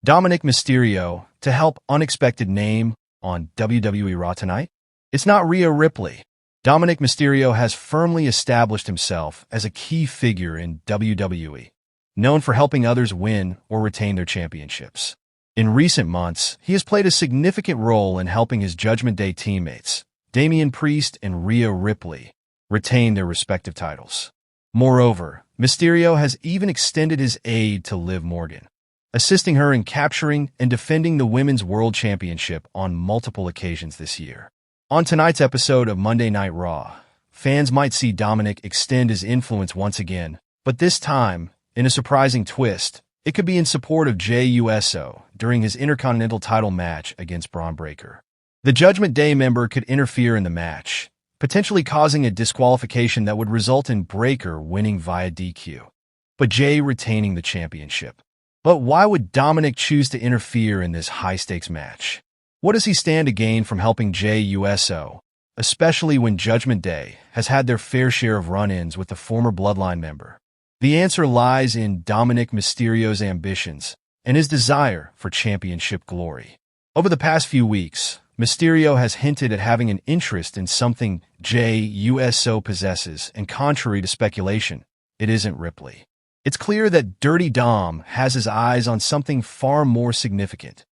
Dominik Mysterio to help unexpected name on WWE RAW tonight? It's not Rhea Ripley. Dominik Mysterio has firmly established himself as a key figure in WWE, known for helping others win or retain their championships. In recent months, he has played a significant role in helping his Judgment Day teammates, Damian Priest and Rhea Ripley, retain their respective titles. Moreover, Mysterio has even extended his aid to Liv Morgan, assisting her in capturing and defending the Women's World Championship on multiple occasions this year. On tonight's episode of Monday Night Raw, fans might see Dominic extend his influence once again, but this time, in a surprising twist, it could be in support of Jey Uso during his Intercontinental title match against Braun Breaker. The Judgment Day member could interfere in the match, potentially causing a disqualification that would result in Breaker winning via DQ, but Jey retaining the championship. But why would Dominic choose to interfere in this high-stakes match? What does he stand to gain from helping Jey Uso, especially when Judgment Day has had their fair share of run-ins with the former Bloodline member? The answer lies in Dominik Mysterio's ambitions and his desire for championship glory. Over the past few weeks, Mysterio has hinted at having an interest in something Jey Uso possesses, and contrary to speculation, it isn't Ripley. It's clear that Dirty Dom has his eyes on something far more significant: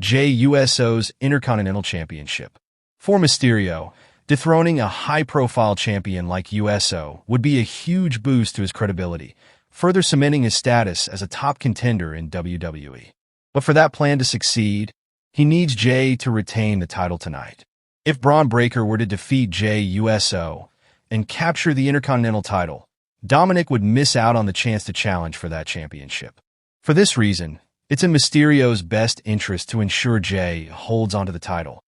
Jey Uso's Intercontinental Championship. For Mysterio, dethroning a high-profile champion like Uso would be a huge boost to his credibility, further cementing his status as a top contender in WWE. But for that plan to succeed, he needs Jey to retain the title tonight. If Braun Breaker were to defeat Jey Uso and capture the Intercontinental title, Dominic would miss out on the chance to challenge for that championship. For this reason, it's in Mysterio's best interest to ensure Jey holds onto the title,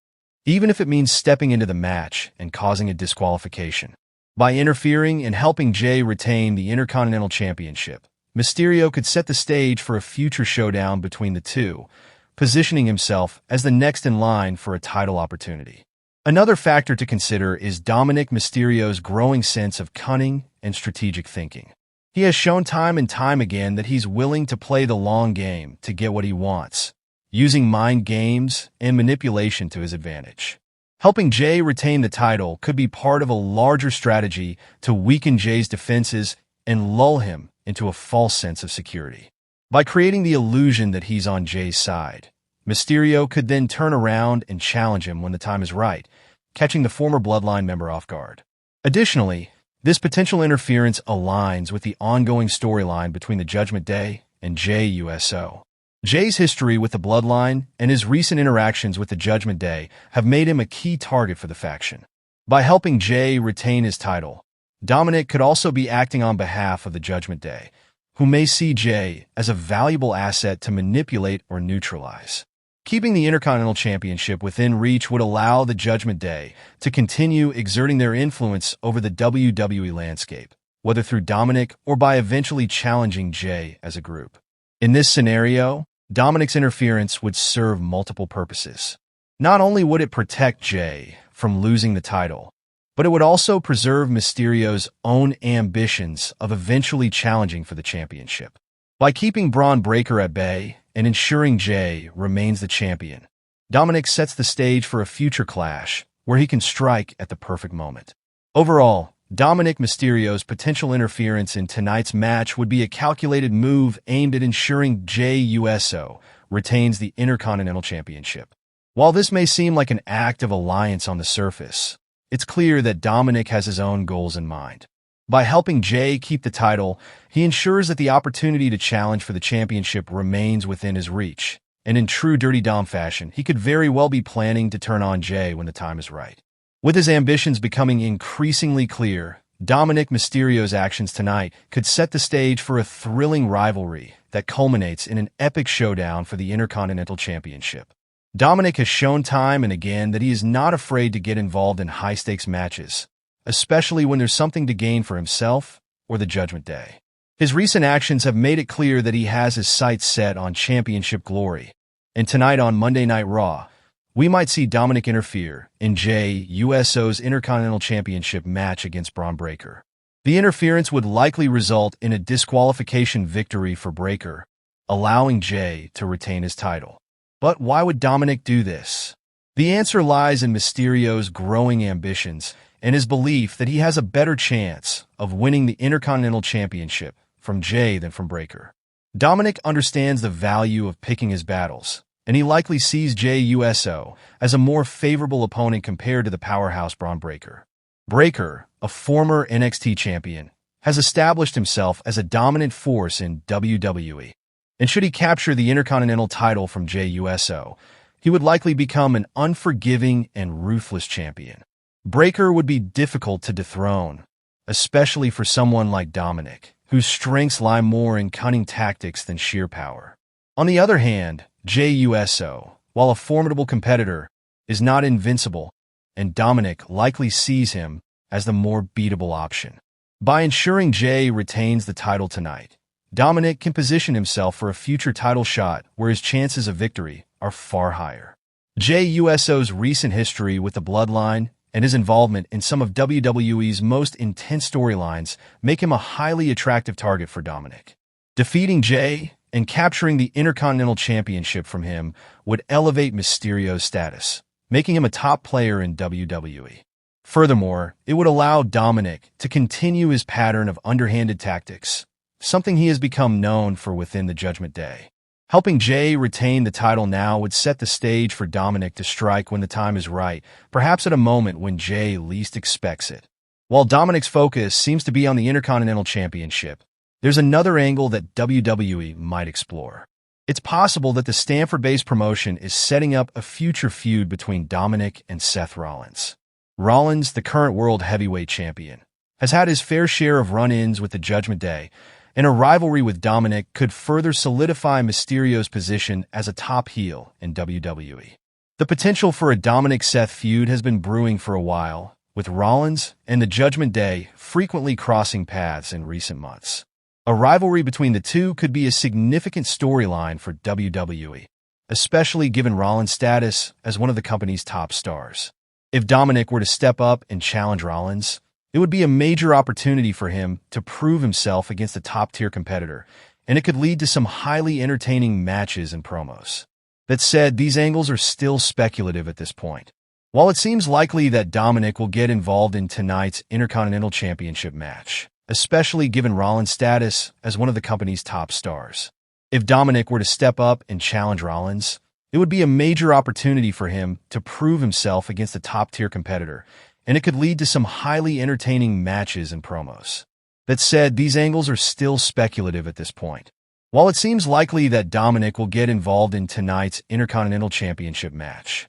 even if it means stepping into the match and causing a disqualification. By interfering and helping Jey retain the Intercontinental Championship, Mysterio could set the stage for a future showdown between the two, positioning himself as the next in line for a title opportunity. Another factor to consider is Dominik Mysterio's growing sense of cunning and strategic thinking. He has shown time and time again that he's willing to play the long game to get what he wants, using mind games and manipulation to his advantage. Helping Jey retain the title could be part of a larger strategy to weaken Jey's defenses and lull him into a false sense of security. By creating the illusion that he's on Jey's side, Mysterio could then turn around and challenge him when the time is right, catching the former Bloodline member off guard. Additionally, this potential interference aligns with the ongoing storyline between the Judgment Day and Jey Uso. Jey's history with the Bloodline and his recent interactions with the Judgment Day have made him a key target for the faction. By helping Jey retain his title, Dominic could also be acting on behalf of the Judgment Day, who may see Jey as a valuable asset to manipulate or neutralize. Keeping the Intercontinental Championship within reach would allow the Judgment Day to continue exerting their influence over the WWE landscape, whether through Dominic or by eventually challenging Jey as a group. In this scenario, Dominic's interference would serve multiple purposes. Not only would it protect Jey from losing the title, but it would also preserve Mysterio's own ambitions of eventually challenging for the championship. By keeping Braun Breaker at bay and ensuring Jey remains the champion, Dominic sets the stage for a future clash where he can strike at the perfect moment. Overall, Dominik Mysterio's potential interference in tonight's match would be a calculated move aimed at ensuring Jey Uso retains the Intercontinental Championship. While this may seem like an act of alliance on the surface, it's clear that Dominic has his own goals in mind. By helping Jey keep the title, he ensures that the opportunity to challenge for the championship remains within his reach, and in true Dirty Dom fashion, he could very well be planning to turn on Jey when the time is right. With his ambitions becoming increasingly clear, Dominik Mysterio's actions tonight could set the stage for a thrilling rivalry that culminates in an epic showdown for the Intercontinental Championship. Dominic has shown time and again that he is not afraid to get involved in high-stakes matches, especially when there's something to gain for himself or the Judgment Day. His recent actions have made it clear that he has his sights set on championship glory, and tonight on Monday Night Raw, we might see Dominic interfere in Jey Uso's Intercontinental Championship match against Braun Breaker. The interference would likely result in a disqualification victory for Breaker, allowing Jey to retain his title. But why would Dominic do this? The answer lies in Mysterio's growing ambitions and his belief that he has a better chance of winning the Intercontinental Championship from Jey than from Breakker. Dominic understands the value of picking his battles, and he likely sees Jey Uso as a more favorable opponent compared to the powerhouse Braun Breakker. Breakker, a former NXT champion, has established himself as a dominant force in WWE, and should he capture the Intercontinental title from Jey Uso, he would likely become an unforgiving and ruthless champion. Breakker would be difficult to dethrone, especially for someone like Dominic, whose strengths lie more in cunning tactics than sheer power. On the other hand, Jey Uso, while a formidable competitor, is not invincible, and Dominic likely sees him as the more beatable option. By ensuring Jey retains the title tonight, Dominic can position himself for a future title shot where his chances of victory are far higher. Jey Uso's recent history with the Bloodline and his involvement in some of WWE's most intense storylines make him a highly attractive target for Dominic. Defeating Jey and capturing the Intercontinental Championship from him would elevate Mysterio's status, making him a top player in WWE. Furthermore, it would allow Dominic to continue his pattern of underhanded tactics, something he has become known for within the Judgment Day. Helping Jey retain the title now would set the stage for Dominic to strike when the time is right, perhaps at a moment when Jey least expects it. While Dominic's focus seems to be on the Intercontinental Championship, there's another angle that WWE might explore. It's possible that the Stanford-based promotion is setting up a future feud between Dominic and Seth Rollins. Rollins, the current World Heavyweight Champion, has had his fair share of run-ins with the Judgment Day, and a rivalry with Dominic could further solidify Mysterio's position as a top heel in WWE. The potential for a Dominic-Seth feud has been brewing for a while, with Rollins and the Judgment Day frequently crossing paths in recent months. A rivalry between the two could be a significant storyline for WWE, especially given Rollins' status as one of the company's top stars. If Dominic were to step up and challenge Rollins, it would be a major opportunity for him to prove himself against a top-tier competitor, and it could lead to some highly entertaining matches and promos. That said, these angles are still speculative at this point. While it seems likely that Dominic will get involved in tonight's Intercontinental Championship match, especially given Rollins' status as one of the company's top stars. If Dominic were to step up and challenge Rollins, it would be a major opportunity for him to prove himself against a top-tier competitor, and it could lead to some highly entertaining matches and promos. That said, these angles are still speculative at this point. While it seems likely that Dominic will get involved in tonight's Intercontinental Championship match,